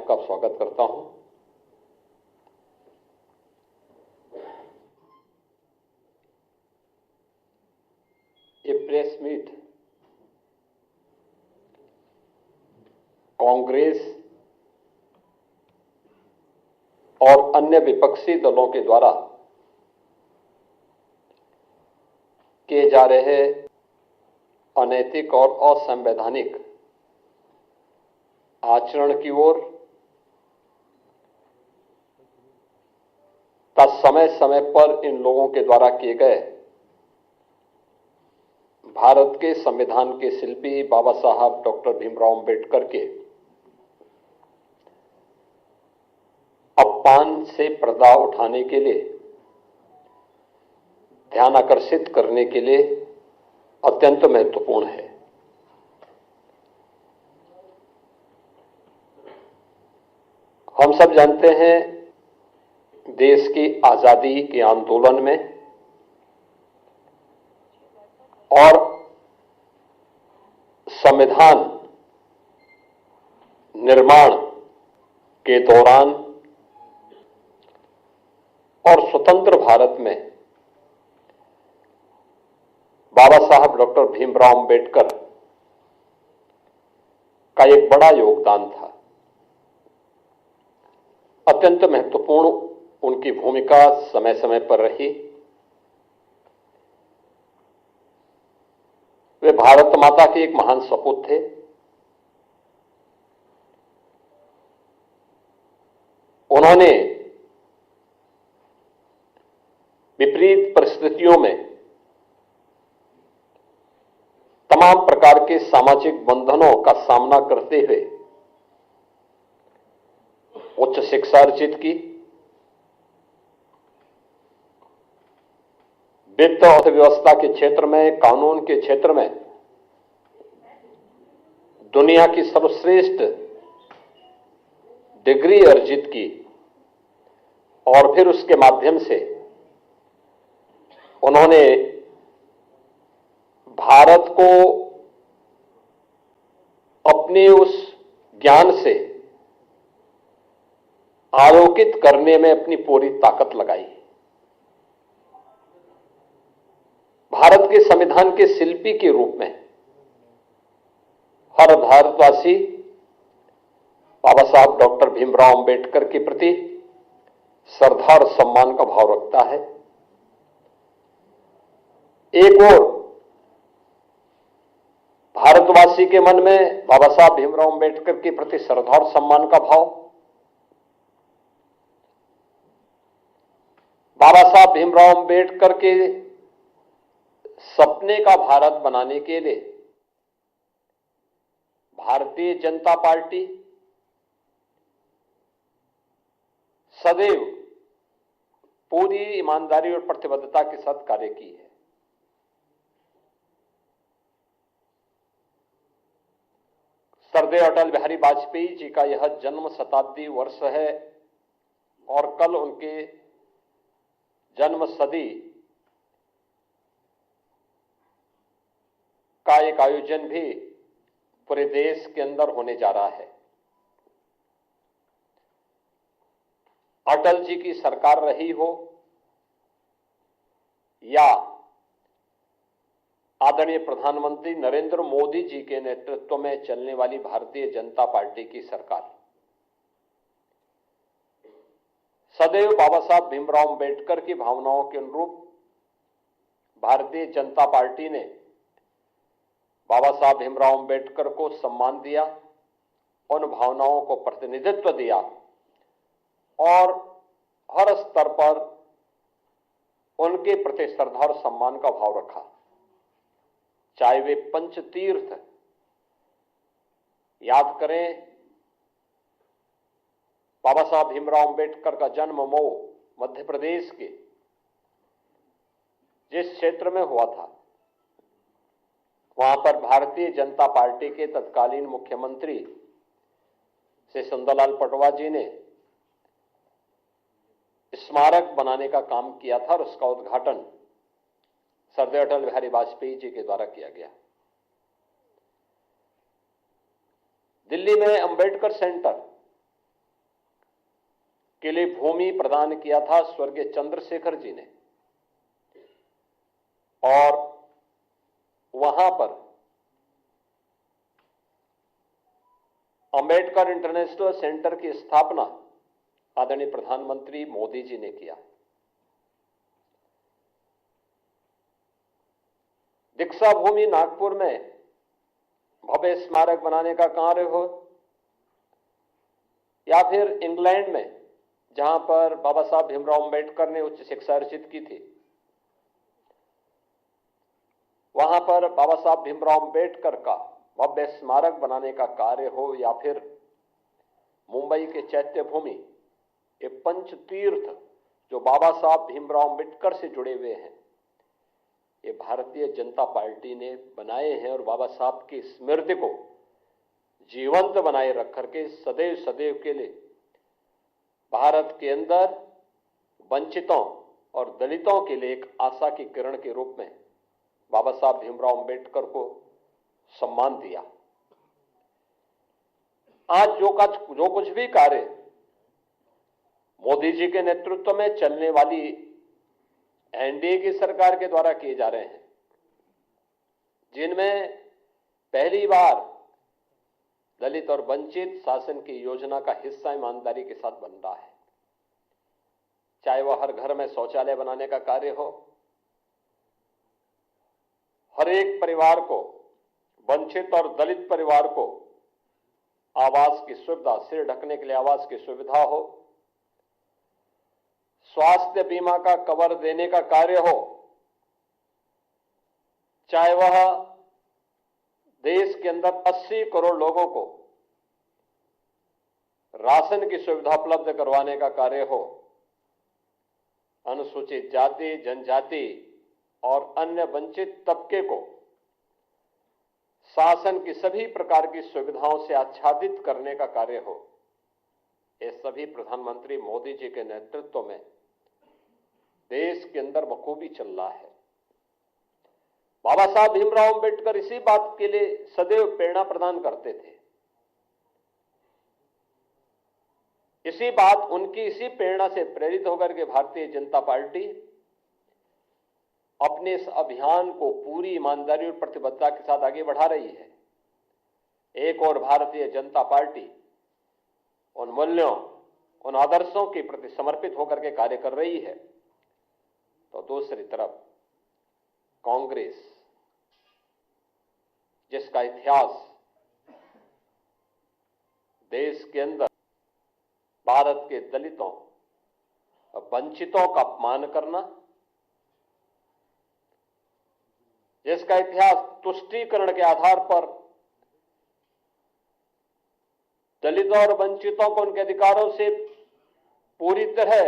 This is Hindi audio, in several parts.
आपका स्वागत करता हूं। ये प्रेस मीट कांग्रेस और अन्य विपक्षी दलों के द्वारा किए जा रहे अनैतिक और असंवैधानिक आचरण की ओर समय समय पर इन लोगों के द्वारा किए गए भारत के संविधान के शिल्पी बाबा साहब डॉक्टर भीमराव अंबेडकर के अपमान से पर्दा उठाने के लिए, ध्यान आकर्षित करने के लिए अत्यंत महत्वपूर्ण है। हम सब जानते हैं, देश की आजादी के आंदोलन में और संविधान निर्माण के दौरान और स्वतंत्र भारत में बाबा साहब डॉक्टर भीमराव अंबेडकर का एक बड़ा योगदान था। अत्यंत महत्वपूर्ण उनकी भूमिका समय समय पर रही। वे भारत माता के एक महान सपूत थे। उन्होंने विपरीत परिस्थितियों में तमाम प्रकार के सामाजिक बंधनों का सामना करते हुए उच्च शिक्षा अर्जित की, वित्त अर्थव्यवस्था के क्षेत्र में, कानून के क्षेत्र में दुनिया की सर्वश्रेष्ठ डिग्री अर्जित की और फिर उसके माध्यम से उन्होंने भारत को अपने उस ज्ञान से आलोकित करने में अपनी पूरी ताकत लगाई। भारत के संविधान के शिल्पी के रूप में हर भारतवासी बाबा साहब डॉक्टर भीमराव अंबेडकर के प्रति श्रद्धा और सम्मान का भाव रखता है। एक और भारतवासी के मन में बाबा साहब भीमराव अंबेडकर के प्रति श्रद्धा और सम्मान का भाव, बाबा साहब भीमराव अंबेडकर के सपने का भारत बनाने के लिए भारतीय जनता पार्टी सदैव पूरी ईमानदारी और प्रतिबद्धता के साथ कार्य की है। सरदेव अटल बिहारी वाजपेयी जी का यह जन्म शताब्दी वर्ष है और कल उनके जन्म सदी का एक आयोजन भी पूरे देश के अंदर होने जा रहा है। अटल जी की सरकार रही हो या आदरणीय प्रधानमंत्री नरेंद्र मोदी जी के नेतृत्व में चलने वाली भारतीय जनता पार्टी की सरकार, सदैव बाबा साहब भीमराव अंबेडकर की भावनाओं के अनुरूप भारतीय जनता पार्टी ने बाबा साहब भीमराव अंबेडकर को सम्मान दिया, उन भावनाओं को प्रतिनिधित्व दिया और हर स्तर पर उनके प्रति श्रद्धा और सम्मान का भाव रखा। चाहे वे पंचतीर्थ याद करें, बाबा साहब भीमराव अंबेडकर का जन्म मऊ मध्य प्रदेश के जिस क्षेत्र में हुआ था, वहां पर भारतीय जनता पार्टी के तत्कालीन मुख्यमंत्री श्री सुंदरलाल पटवा जी ने स्मारक बनाने का काम किया था और उसका उद्घाटन सरदेव अटल बिहारी वाजपेयी जी के द्वारा किया गया। दिल्ली में अंबेडकर सेंटर के लिए भूमि प्रदान किया था स्वर्गीय चंद्रशेखर जी ने, और वहां पर अंबेडकर इंटरनेशनल सेंटर की स्थापना आदरणीय प्रधानमंत्री मोदी जी ने किया। दीक्षा भूमि नागपुर में भव्य स्मारक बनाने का कार्य हो, या फिर इंग्लैंड में जहां पर बाबा साहब भीमराव अंबेडकर ने उच्च शिक्षा अर्जित की थी, वहां पर बाबा साहब भीमराव अंबेडकर का भव्य स्मारक बनाने का कार्य हो, या फिर मुंबई के चैत्य भूमि, ये पंच तीर्थ जो बाबा साहब भीमराव अंबेडकर से जुड़े हुए हैं, ये भारतीय जनता पार्टी ने बनाए हैं और बाबा साहब की स्मृति को जीवंत बनाए रख करके सदैव सदैव के लिए भारत के अंदर वंचितों और दलितों के लिए एक आशा की किरण के रूप में बाबा साहब भीमराव अंबेडकर को सम्मान दिया। आज जो कुछ भी कार्य मोदी जी के नेतृत्व में चलने वाली एनडीए की सरकार के द्वारा किए जा रहे हैं, जिनमें पहली बार दलित और वंचित शासन की योजना का हिस्सा ईमानदारी के साथ बन रहा है, चाहे वह हर घर में शौचालय बनाने का कार्य हो, हर एक परिवार को, वंचित और दलित परिवार को आवास की सुविधा, सिर ढकने के लिए आवास की सुविधा हो, स्वास्थ्य बीमा का कवर देने का कार्य हो, चाहे वह देश के अंदर 80 करोड़ लोगों को राशन की सुविधा उपलब्ध करवाने का कार्य हो, अनुसूचित जाति, जनजाति और अन्य वंचित तबके को शासन की सभी प्रकार की सुविधाओं से आच्छादित करने का कार्य हो, ये सभी प्रधानमंत्री मोदी जी के नेतृत्व में देश के अंदर बखूबी चल रहा है। बाबा साहब भीमराव अंबेडकर इसी बात के लिए सदैव प्रेरणा प्रदान करते थे। इसी प्रेरणा से प्रेरित होकर के भारतीय जनता पार्टी अपने इस अभियान को पूरी ईमानदारी और प्रतिबद्धता के साथ आगे बढ़ा रही है। एक और भारतीय जनता पार्टी उन मूल्यों, उन आदर्शों के प्रति समर्पित होकर के कार्य कर रही है, तो दूसरी तरफ कांग्रेस, जिसका इतिहास देश के अंदर भारत के दलितों और वंचितों का अपमान करना, जिसका इतिहास तुष्टीकरण के आधार पर दलितों और वंचितों को उनके अधिकारों से पूरी तरह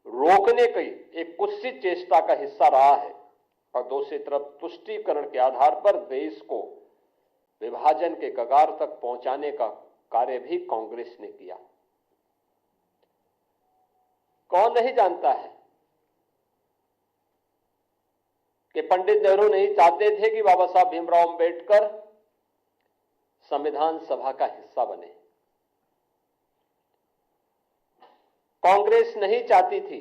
रोकने की एक कुत्सित चेष्टा का हिस्सा रहा है, और दूसरी तरफ तुष्टीकरण के आधार पर देश को विभाजन के कगार तक पहुंचाने का कार्य भी कांग्रेस ने किया। कौन नहीं जानता है कि पंडित नेहरू नहीं चाहते थे कि बाबा साहब भीमराव अंबेडकर संविधान सभा का हिस्सा बने। कांग्रेस नहीं चाहती थी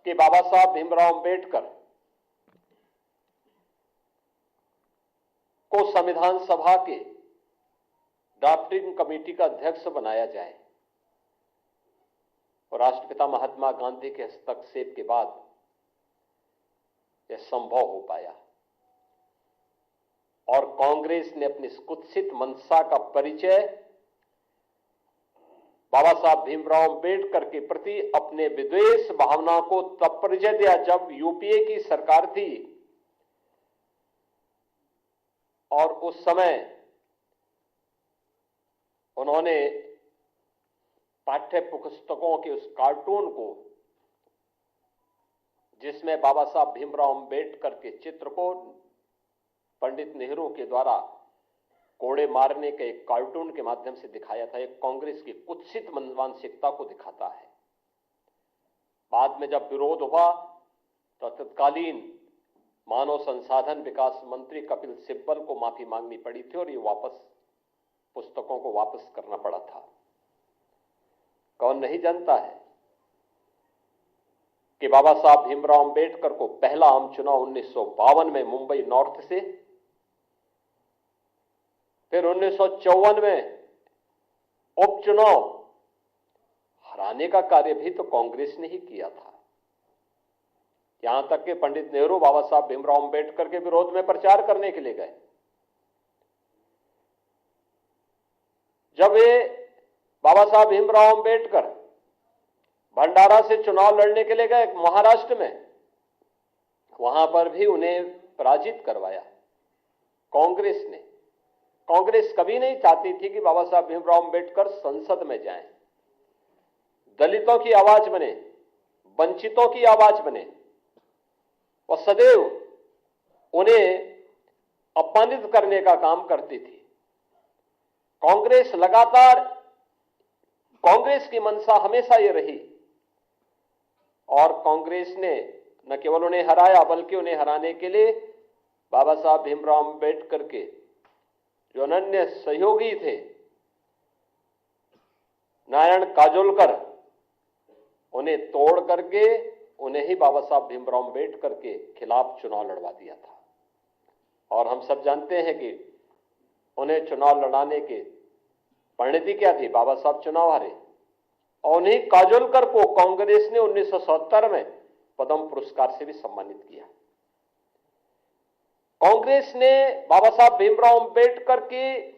कि बाबा साहब भीमराव अंबेडकर को संविधान सभा के ड्राफ्टिंग कमेटी का अध्यक्ष बनाया जाए, और राष्ट्रपिता महात्मा गांधी के हस्तक्षेप के बाद यह संभव हो पाया, और कांग्रेस ने अपनी कुत्सित मंशा का परिचय बाबा साहब भीमराव अंबेडकर के प्रति अपने विद्वेष भावना को तब परिचय दिया जब यूपीए की सरकार थी, और उस समय उन्होंने पाठ्य पुस्तकों के उस कार्टून को, जिसमें बाबा साहब भीमराव अंबेडकर के चित्र को पंडित नेहरू के द्वारा कोड़े मारने के एक कार्टून के माध्यम से दिखाया था, एक कांग्रेस की कुत्सित मानसिकता को दिखाता है। बाद में जब विरोध हुआ तो तत्कालीन मानव संसाधन विकास मंत्री कपिल सिब्बल को माफी मांगनी पड़ी थी, और ये पुस्तकों को वापस करना पड़ा था। कौन नहीं जानता है कि बाबा साहब भीमराव अंबेडकर को पहला आम चुनाव 1952 में मुंबई नॉर्थ से, फिर 1954 में उपचुनाव हराने का कार्य भी तो कांग्रेस ने ही किया था। यहां तक कि पंडित नेहरू बाबा साहब भीमराव अंबेडकर के विरोध में प्रचार करने के लिए गए। जब वे बाबा साहब भीमराव अंबेडकर भंडारा से चुनाव लड़ने के लिए गए महाराष्ट्र में, वहां पर भी उन्हें पराजित करवाया कांग्रेस ने। कांग्रेस कभी नहीं चाहती थी कि बाबा साहब भीमराव अंबेडकर संसद में जाएं, दलितों की आवाज बने, वंचितों की आवाज बने, और सदैव उन्हें अपमानित करने का काम करती थी। कांग्रेस लगातार, कांग्रेस की मंशा हमेशा ये रही, और कांग्रेस ने न केवल उन्हें हराया बल्कि उन्हें हराने के लिए बाबा साहब भीमराव अंबेडकर के जो अनन्य सहयोगी थे नारायण काजोलकर, उन्हें तोड़ करके उन्हें ही बाबा साहब भीमराव अंबेडकर के खिलाफ चुनाव लड़वा दिया था। और हम सब जानते हैं कि उन्हें चुनाव लड़ाने के परिणति क्या थी, बाबा साहब चुनाव हारे। और उन्हीं काजोलकर को कांग्रेस ने 1970 में पद्म पुरस्कार से भी सम्मानित किया। कांग्रेस ने बाबा साहब भीमराव अंबेडकर की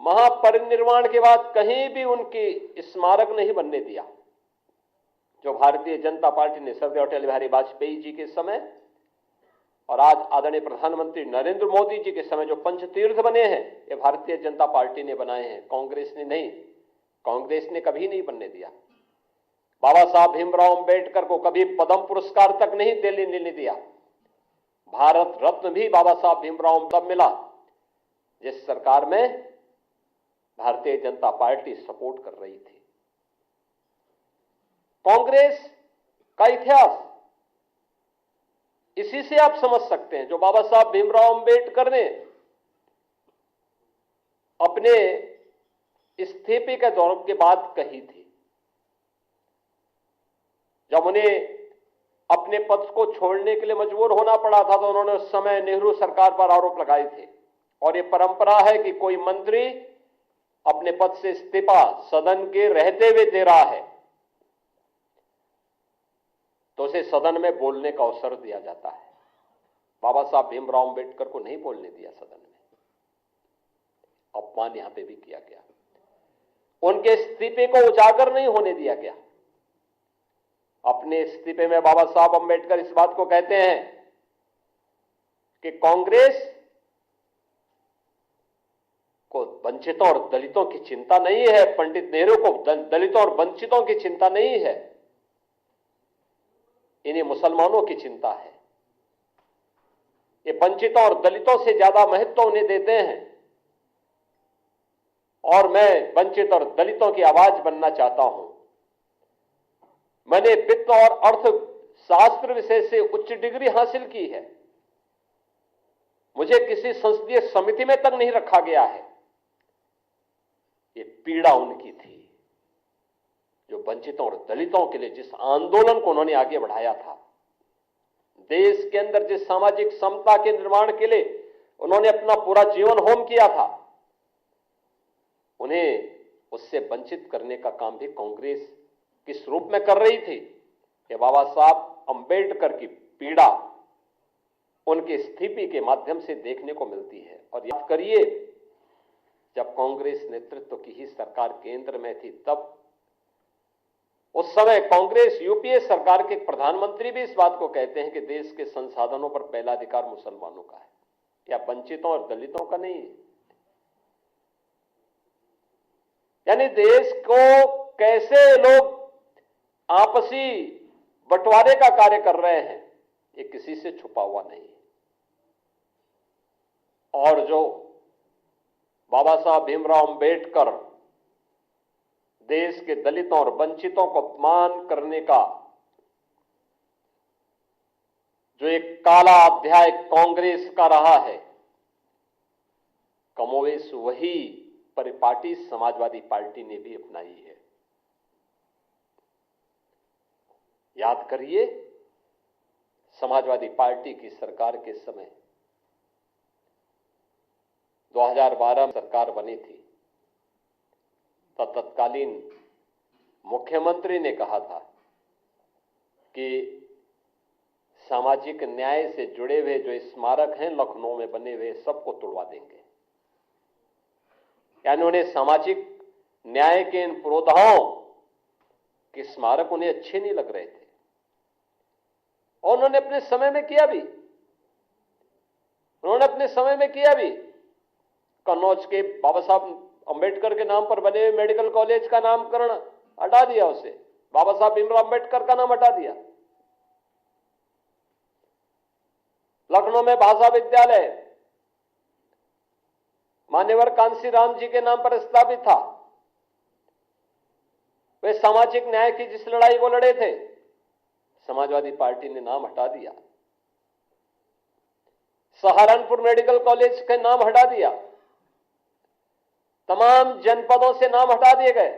महापरिनिर्वाण के बाद कहीं भी उनकी स्मारक नहीं बनने दिया। जो भारतीय जनता पार्टी ने स्वर्गीय अटल बिहारी वाजपेयी जी के समय और आज आदरणीय प्रधानमंत्री नरेंद्र मोदी जी के समय जो पंचतीर्थ बने हैं, ये भारतीय जनता पार्टी ने बनाए हैं, कांग्रेस ने नहीं। कांग्रेस ने कभी नहीं बनने दिया। बाबा साहब भीमराव अंबेडकर को कभी पद्म पुरस्कार तक नहीं लेने दिया। भारत रत्न भी बाबा साहब भीमराव तब मिला जिस सरकार में भारतीय जनता पार्टी सपोर्ट कर रही थी। कांग्रेस का इतिहास इसी से आप समझ सकते हैं। जो बाबा साहब भीमराव अंबेडकर ने अपने इस्तीफे के दौर के बाद कही थी, जब उन्हें अपने पद को छोड़ने के लिए मजबूर होना पड़ा था, तो उन्होंने उस समय नेहरू सरकार पर आरोप लगाए थे। और यह परंपरा है कि कोई मंत्री अपने पद से इस्तीफा सदन के रहते हुए दे रहा है तो उसे सदन में बोलने का अवसर दिया जाता है। बाबा साहब भीमराव अंबेडकर को नहीं बोलने दिया सदन में, अपमान यहां पे भी किया गया। उनके इस्तीफे को उजागर नहीं होने दिया गया। अपने इस्तीफे में बाबा साहब अंबेडकर इस बात को कहते हैं कि कांग्रेस को वंचितों और दलितों की चिंता नहीं है, पंडित नेहरू को दलितों और वंचितों की चिंता नहीं है, इन्हें मुसलमानों की चिंता है। ये वंचितों और दलितों से ज्यादा महत्व उन्हें देते हैं, और मैं वंचित और दलितों की आवाज बनना चाहता हूं। मैंने वित्त और अर्थशास्त्र विषय से उच्च डिग्री हासिल की है, मुझे किसी संसदीय समिति में तक नहीं रखा गया है। ये पीड़ा उनकी थी, जो वंचितों और दलितों के लिए जिस आंदोलन को उन्होंने आगे बढ़ाया था, देश के अंदर जिस सामाजिक समता के निर्माण के लिए उन्होंने अपना पूरा जीवन होम किया था, उन्हें उससे वंचित करने का काम भी कांग्रेस किस रूप में कर रही थी कि बाबा साहब अंबेडकर की पीड़ा उनके इस्तीफे के माध्यम से देखने को मिलती है। और याद करिए, जब कांग्रेस नेतृत्व की ही सरकार केंद्र में थी, तब उस समय कांग्रेस यूपीए सरकार के प्रधानमंत्री भी इस बात को कहते हैं कि देश के संसाधनों पर पहला अधिकार मुसलमानों का है, या वंचितों और दलितों का नहीं है। यानी देश को कैसे लोग आपसी बंटवारे का कार्य कर रहे हैं, ये किसी से छुपा हुआ नहीं है। और जो बाबा साहब भीमराव अंबेडकर देश के दलितों और वंचितों को अपमान करने का जो एक काला अध्याय कांग्रेस का रहा है, कमोवेश वही परिपाटी समाजवादी पार्टी ने भी अपनाई है। याद करिए, समाजवादी पार्टी की सरकार के समय 2012 में सरकार बनी थी, तो तत्कालीन मुख्यमंत्री ने कहा था कि सामाजिक न्याय से जुड़े हुए जो स्मारक हैं लखनऊ में बने हुए सबको तोड़वा देंगे। यानी उन्हें सामाजिक न्याय के इन पुरोधाओं के स्मारक उन्हें अच्छे नहीं लग रहे थे, और उन्होंने अपने समय में किया भी। कन्नौज के बाबा साहब अंबेडकर के नाम पर बने हुए मेडिकल कॉलेज का नामकरण हटा दिया, उसे बाबा साहब भीमराव अंबेडकर का नाम हटा दिया। लखनऊ में भाषा विद्यालय मान्यवर कांसी राम जी के नाम पर स्थापित था। वे सामाजिक न्याय की जिस लड़ाई वो लड़े थे, समाजवादी पार्टी ने नाम हटा दिया। सहारनपुर मेडिकल कॉलेज का नाम हटा दिया, तमाम जनपदों से नाम हटा दिए गए।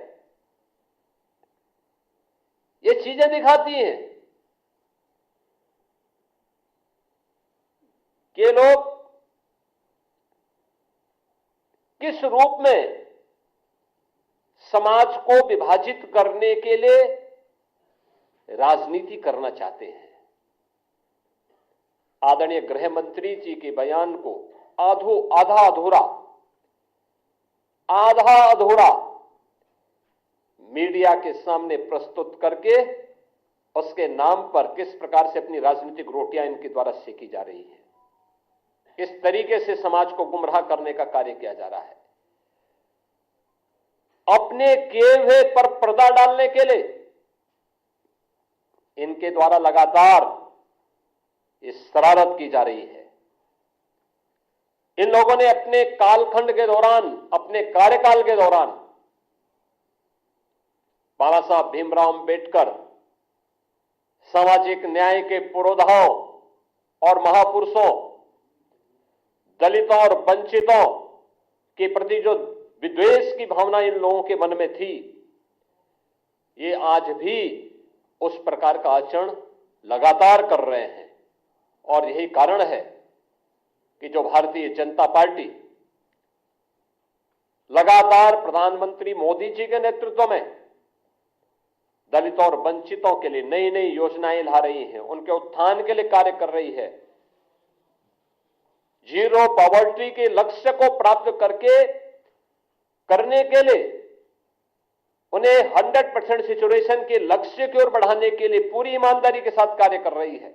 ये चीजें दिखाती हैं कि लोग किस रूप में समाज को विभाजित करने के लिए राजनीति करना चाहते हैं। आदरणीय गृह मंत्री जी के बयान को आधा अधूरा मीडिया के सामने प्रस्तुत करके उसके नाम पर किस प्रकार से अपनी राजनीतिक रोटियां इनके द्वारा सेकी जा रही है, इस तरीके से समाज को गुमराह करने का कार्य किया जा रहा है। अपने किए हुए पर पर्दा डालने के लिए इनके द्वारा लगातार इस शरारत की जा रही है। इन लोगों ने अपने कालखंड के दौरान, अपने कार्यकाल के दौरान बाबा साहब भीमराव अंबेडकर सामाजिक न्याय के पुरोधाओं और महापुरुषों, दलितों और वंचितों के प्रति जो विद्वेष की भावना इन लोगों के मन में थी, ये आज भी उस प्रकार का आचरण लगातार कर रहे हैं। और यही कारण है कि जो भारतीय जनता पार्टी लगातार प्रधानमंत्री मोदी जी के नेतृत्व में दलितों और वंचितों के लिए नई नई योजनाएं ला रही है, उनके उत्थान के लिए कार्य कर रही है। जीरो पॉवर्टी के लक्ष्य को प्राप्त करने के लिए, उन्हें 100% सिचुएशन के लक्ष्य की ओर बढ़ाने के लिए पूरी ईमानदारी के साथ कार्य कर रही है।